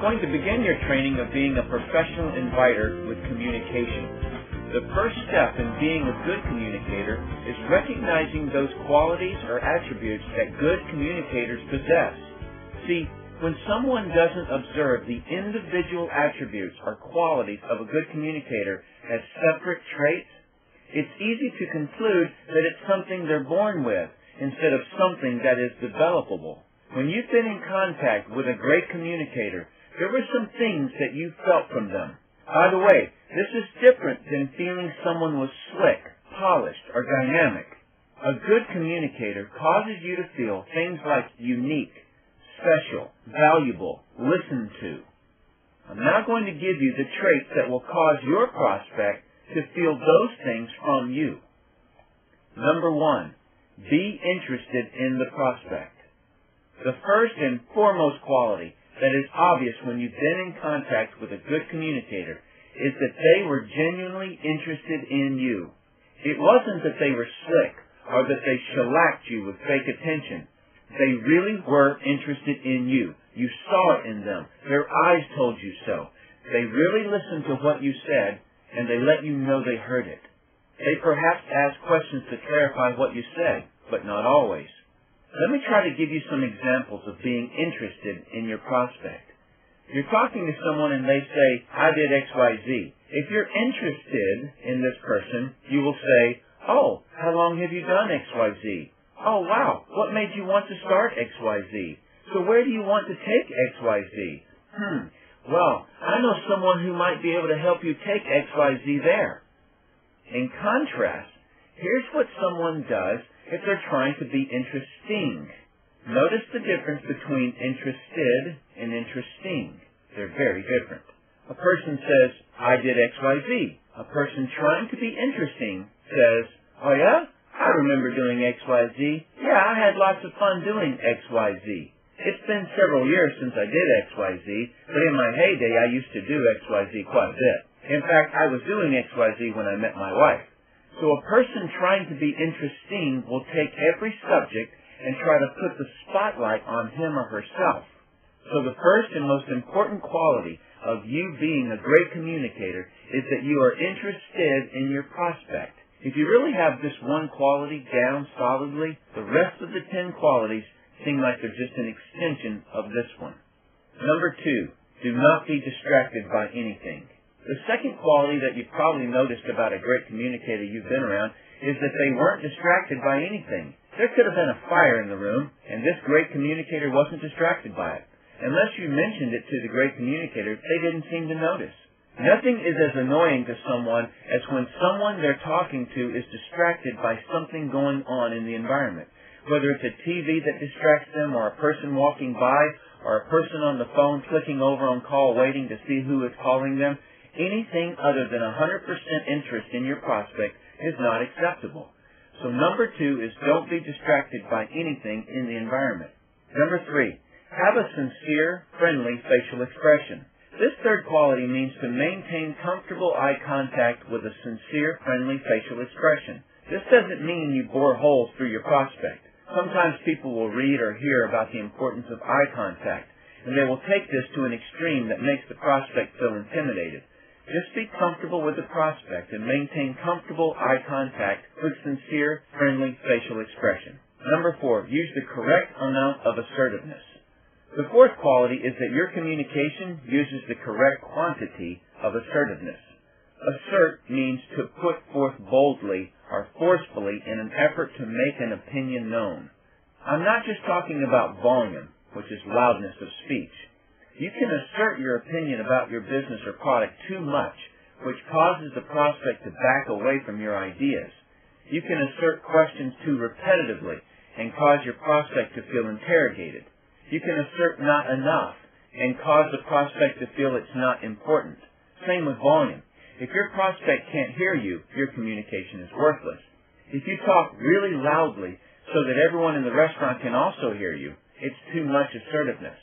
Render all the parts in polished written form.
going to begin your training of being a professional inviter with communication. The first step in being a good communicator is recognizing those qualities or attributes that good communicators possess. See, when someone doesn't observe the individual attributes or qualities of a good communicator as separate traits, it's easy to conclude that it's something they're born with instead of something that is developable. When you've been in contact with a great communicator, there were some things that you felt from them. By the way, this is different than feeling someone was slick, polished, or dynamic. A good communicator causes you to feel things like unique, special, valuable, listened to. I'm now going to give you the traits that will cause your prospect to feel those things from you. Number 1, be interested in the prospect. The first and foremost quality that is obvious when you've been in contact with a good communicator is that they were genuinely interested in you. It wasn't that they were slick or that they shellacked you with fake attention. They really were interested in you. You saw it in them. Their eyes told you so. They really listened to what you said, and they let you know they heard it. They perhaps asked questions to clarify what you said, but not always. Let me try to give you some examples of being interested in your prospect. You're talking to someone and they say, I did X, Y, Z. If you're interested in this person, you will say, oh, how long have you done X, Y, Z? Oh, wow, what made you want to start X, Y, Z? So where do you want to take X, Y, Z? Well, I know someone who might be able to help you take X, Y, Z there. In contrast, here's what someone does if they're trying to be interesting. Notice the difference between interested and interesting. They're very different. A person says, I did X, Y, Z. A person trying to be interesting says, oh yeah? I remember doing X, Y, Z. Yeah, I had lots of fun doing X, Y, Z. It's been several years since I did X, Y, Z, but in my heyday I used to do X, Y, Z quite a bit. In fact, I was doing X, Y, Z when I met my wife. So a person trying to be interesting will take every subject and try to put the spotlight on him or herself. So the first and most important quality of you being a great communicator is that you are interested in your prospect. If you really have this one quality down solidly, the rest of the 10 qualities seem like they're just an extension of this one. Number 2, do not be distracted by anything. The second quality that you've probably noticed about a great communicator you've been around is that they weren't distracted by anything. There could have been a fire in the room, and this great communicator wasn't distracted by it. Unless you mentioned it to the great communicator, they didn't seem to notice. Nothing is as annoying to someone as when someone they're talking to is distracted by something going on in the environment. Whether it's a TV that distracts them, or a person walking by, or a person on the phone clicking over on call waiting to see who is calling them, anything other than 100% interest in your prospect is not acceptable. So number 2 is don't be distracted by anything in the environment. Number 3, have a sincere, friendly facial expression. This third quality means to maintain comfortable eye contact with a sincere, friendly facial expression. This doesn't mean you bore holes through your prospect. Sometimes people will read or hear about the importance of eye contact, and they will take this to an extreme that makes the prospect feel intimidated. Just be comfortable with the prospect and maintain comfortable eye contact with sincere, friendly facial expression. Number 4, use the correct amount of assertiveness. The fourth quality is that your communication uses the correct quantity of assertiveness. Assert means to put forth boldly or forcefully in an effort to make an opinion known. I'm not just talking about volume, which is loudness of speech. You can assert your opinion about your business or product too much, which causes the prospect to back away from your ideas. You can assert questions too repetitively and cause your prospect to feel interrogated. You can assert not enough and cause the prospect to feel it's not important. Same with volume. If your prospect can't hear you, your communication is worthless. If you talk really loudly so that everyone in the restaurant can also hear you, it's too much assertiveness.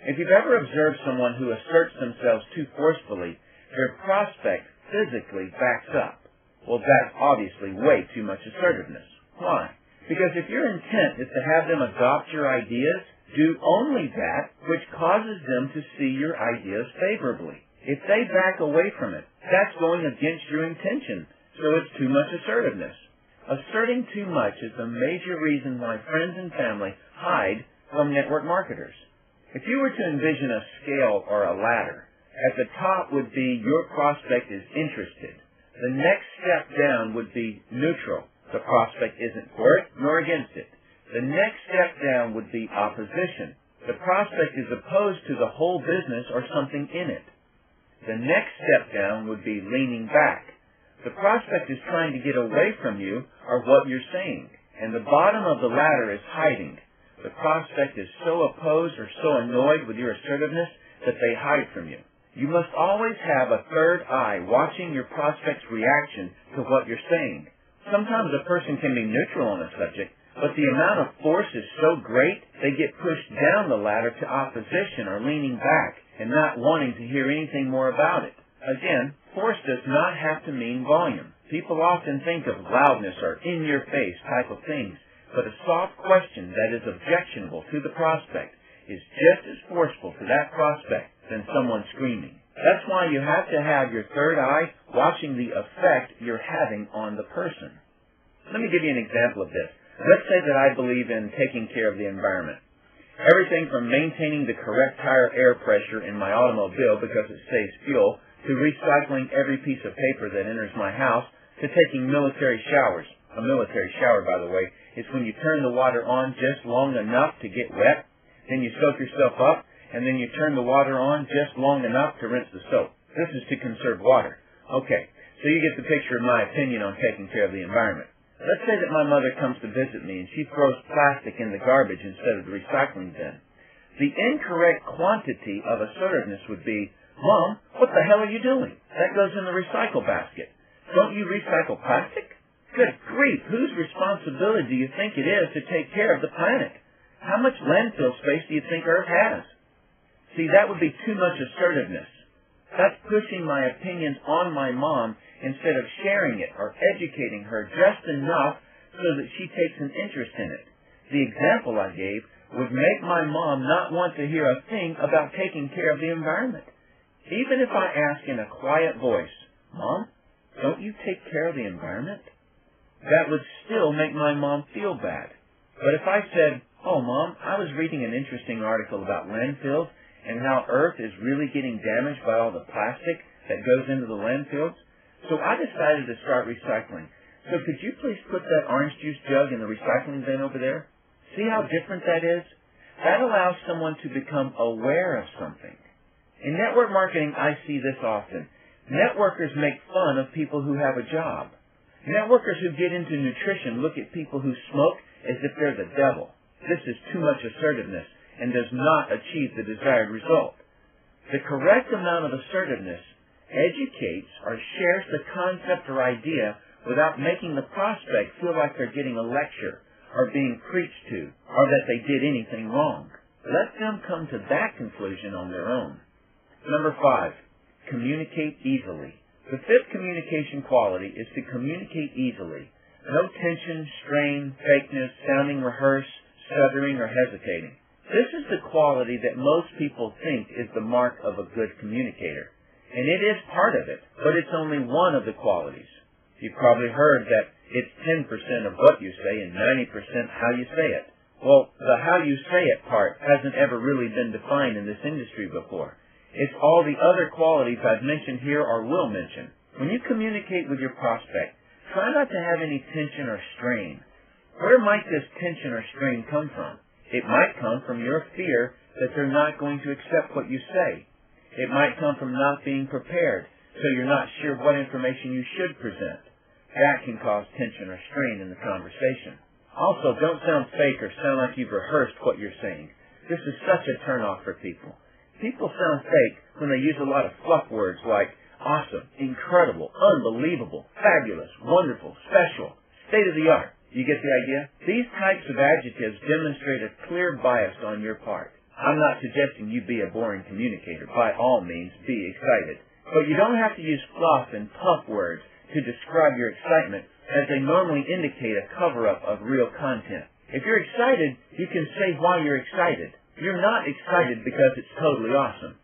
If you've ever observed someone who asserts themselves too forcefully, their prospect physically backs up. Well, that's obviously way too much assertiveness. Why? Because if your intent is to have them adopt your ideas, Do only that which causes them to see your ideas favorably. If they back away from it, that's going against your intention, so it's too much assertiveness. Asserting too much is the major reason why friends and family hide from network marketers. If you were to envision a scale or a ladder, at the top would be your prospect is interested. The next step down would be neutral. The prospect isn't for it nor against it. The next step down would be opposition. The prospect is opposed to the whole business or something in it. The next step down would be leaning back. The prospect is trying to get away from you or what you're saying, and the bottom of the ladder is hiding. The prospect is so opposed or so annoyed with your assertiveness that they hide from you. You must always have a third eye watching your prospect's reaction to what you're saying. Sometimes a person can be neutral on a subject, but the amount of force is so great they get pushed down the ladder to opposition or leaning back and not wanting to hear anything more about it. Again, force does not have to mean volume. People often think of loudness or in-your-face type of things, but a soft question that is objectionable to the prospect is just as forceful to that prospect than someone screaming. That's why you have to have your third eye watching the effect you're having on the person. Let me give you an example of this. Let's say that I believe in taking care of the environment. Everything from maintaining the correct tire air pressure in my automobile because it saves fuel, to recycling every piece of paper that enters my house, to taking military showers. A military shower, by the way, is when you turn the water on just long enough to get wet, then you soak yourself up, and then you turn the water on just long enough to rinse the soap. This is to conserve water. Okay, so you get the picture of my opinion on taking care of the environment. Let's say that my mother comes to visit me and she throws plastic in the garbage instead of the recycling bin. The incorrect quantity of assertiveness would be, "Mom, what the hell are you doing? That goes in the recycle basket. Don't you recycle plastic? Good grief, whose responsibility do you think it is to take care of the planet? How much landfill space do you think Earth has?" See, that would be too much assertiveness. That's pushing my opinions on my mom instead of sharing it or educating her just enough so that she takes an interest in it. The example I gave would make my mom not want to hear a thing about taking care of the environment. Even if I ask in a quiet voice, "Mom, don't you take care of the environment?" that would still make my mom feel bad. But if I said, "Oh, Mom, I was reading an interesting article about landfills and how Earth is really getting damaged by all the plastic that goes into the landfills, so I decided to start recycling. So could you please put that orange juice jug in the recycling bin over there?" See how different that is? That allows someone to become aware of something. In network marketing, I see this often. Networkers make fun of people who have a job. Networkers who get into nutrition look at people who smoke as if they're the devil. This is too much assertiveness and does not achieve the desired result. The correct amount of assertiveness educates or shares the concept or idea without making the prospect feel like they're getting a lecture or being preached to or that they did anything wrong. Let them come to that conclusion on their own. Number 5, communicate easily. The 5th communication quality is to communicate easily. No tension, strain, fakeness, sounding rehearsed, stuttering, or hesitating. This is the quality that most people think is the mark of a good communicator. And it is part of it, but it's only one of the qualities. You've probably heard that it's 10% of what you say and 90% how you say it. Well, the how you say it part hasn't ever really been defined in this industry before. It's all the other qualities I've mentioned here or will mention. When you communicate with your prospect, try not to have any tension or strain. Where might this tension or strain come from? It might come from your fear that they're not going to accept what you say. It might come from not being prepared, so you're not sure what information you should present. That can cause tension or strain in the conversation. Also, don't sound fake or sound like you've rehearsed what you're saying. This is such a turnoff for people. People sound fake when they use a lot of fluff words like awesome, incredible, unbelievable, fabulous, wonderful, special, state-of-the-art. You get the idea? These types of adjectives demonstrate a clear bias on your part. I'm not suggesting you be a boring communicator. By all means, be excited. But you don't have to use fluff and puff words to describe your excitement, as they normally indicate a cover-up of real content. If you're excited, you can say why you're excited. You're not excited because it's totally awesome.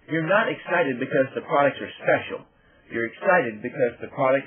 You're not excited because the products are special. You're excited because the products